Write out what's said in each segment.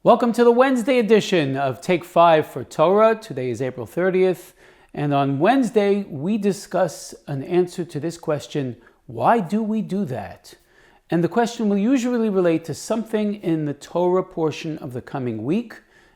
Welcome to the Wednesday edition of Take 5 for Torah. Today is April 30th, and on Wednesday we discuss an answer to this question, why do we do that? And the question will usually relate to something in the Torah portion of the coming week,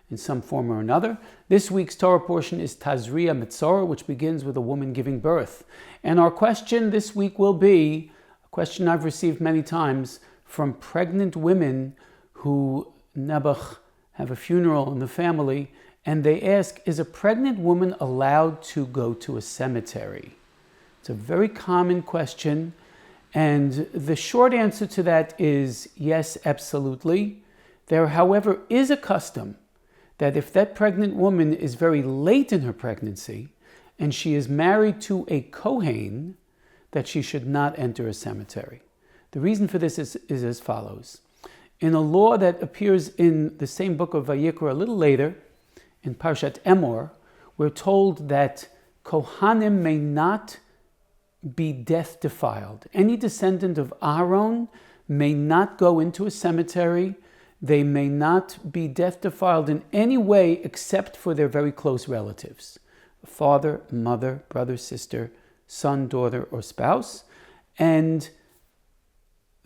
in some form or another. This week's Torah portion is Tazria Mitzorah, which begins with a woman giving birth. And our question this week will be, a question I've received many times, from pregnant women who Nebuch have a funeral in the family, and they ask, is a pregnant woman allowed to go to a cemetery? It's a very common question, and the short answer to that is yes, absolutely. There, however, is a custom that if that pregnant woman is very late in her pregnancy and she is married to a Kohen, that she should not enter a cemetery. The reason for this is as follows. In a law that appears in the same book of Vayikra a little later, in Parshat Emor, we're told that Kohanim may not be death defiled. Any descendant of Aaron may not go into a cemetery. They may not be death defiled in any way except for their very close relatives. Father, mother, brother, sister, son, daughter, or spouse. And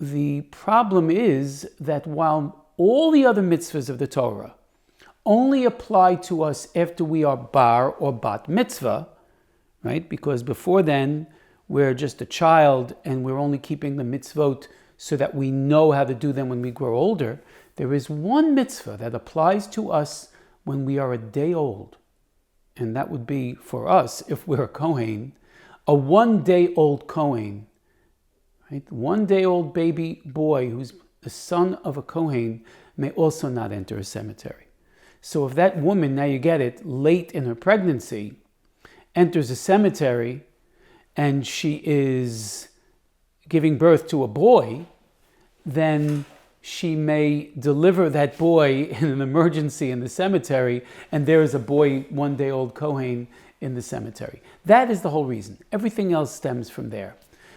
the problem is that while all the other mitzvahs of the Torah only apply to us after we are bar or bat mitzvah, right? Because before then, we're just a child and we're only keeping the mitzvot so that we know how to do them when we grow older. There is one mitzvah that applies to us when we are a day old. And that would be for us, if we're a Kohen, a 1 day old Kohen. Right? 1 day old baby boy who's the son of a Kohen may also not enter a cemetery. So if that woman, now you get it, late in her pregnancy, enters a cemetery and she is giving birth to a boy, then she may deliver that boy in an emergency in the cemetery, and there is a boy, 1 day old Kohen in the cemetery. That is the whole reason. Everything else stems from there.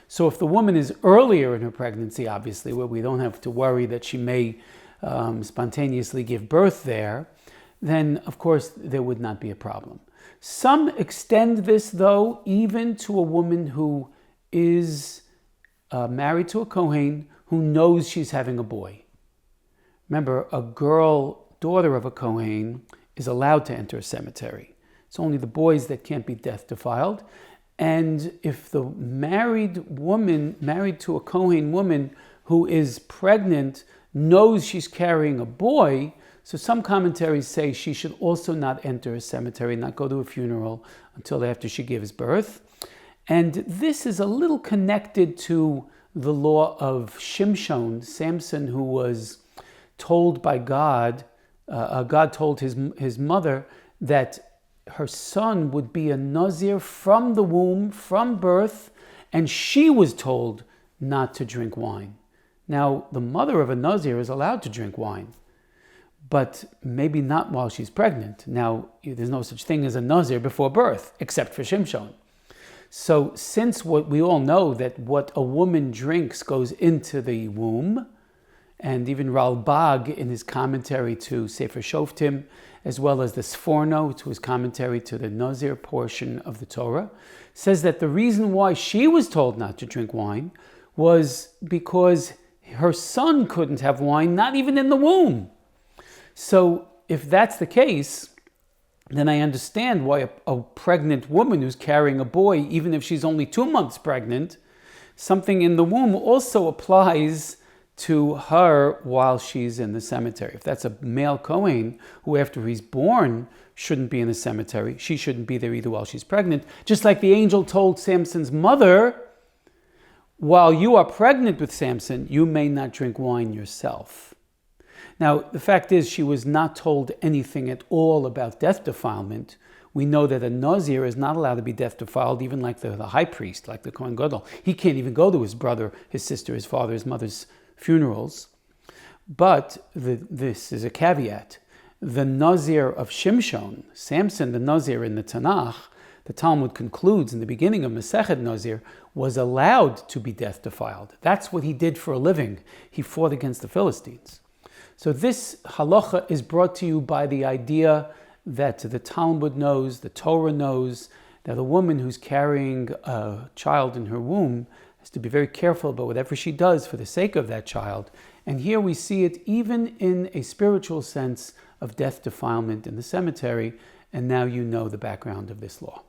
So if the woman is earlier in her pregnancy, obviously, where we don't have to worry that she may spontaneously give birth there, then of course there would not be a problem. Some extend this, though, even to a woman who is married to a Kohen who knows she's having a boy. Remember, a girl, daughter of a Kohen, is allowed to enter a cemetery. It's only the boys that can't be death defiled. And if the married woman, married to a Kohen woman who is pregnant, knows she's carrying a boy, so some commentaries say she should also not enter a cemetery, not go to a funeral until after she gives birth. And this is a little connected to the law of Shimshon, Samson, who was told by God, God told his mother that her son would be a Nazir from the womb, from birth, and she was told not to drink wine. Now, the mother of a Nazir is allowed to drink wine, but maybe not while she's pregnant. Now, there's no such thing as a Nazir before birth, except for Shimshon. So since what we all know that what a woman drinks goes into the womb, and even Ralbag in his commentary to Sefer Shoftim, as well as the Sforno to his commentary to the Nazir portion of the Torah, says that the reason why she was told not to drink wine was because her son couldn't have wine, not even in the womb. So if that's the case, then I understand why a pregnant woman who's carrying a boy, even if she's only 2 months pregnant, something in the womb also applies to her while she's in the cemetery. If that's a male Kohen who after he's born shouldn't be in the cemetery, she shouldn't be there either while she's pregnant. Just like the angel told Samson's mother, while you are pregnant with Samson, you may not drink wine yourself. Now, the fact is she was not told anything at all about death defilement. We know that a Nazir is not allowed to be death defiled, even like the high priest, like the Kohen Gadol. He can't even go to his brother, his sister, his father, his mother's funerals. But this is a caveat. The Nazir of Shimshon, Samson the Nazir in the Tanakh, the Talmud concludes in the beginning of Masechet Nazir, was allowed to be death defiled. That's what he did for a living. He fought against the Philistines. So this halacha is brought to you by the idea that the Talmud knows, the Torah knows, that a woman who's carrying a child in her womb has to be very careful about whatever she does for the sake of that child. And here we see it even in a spiritual sense of death defilement in the cemetery. And now you know the background of this law.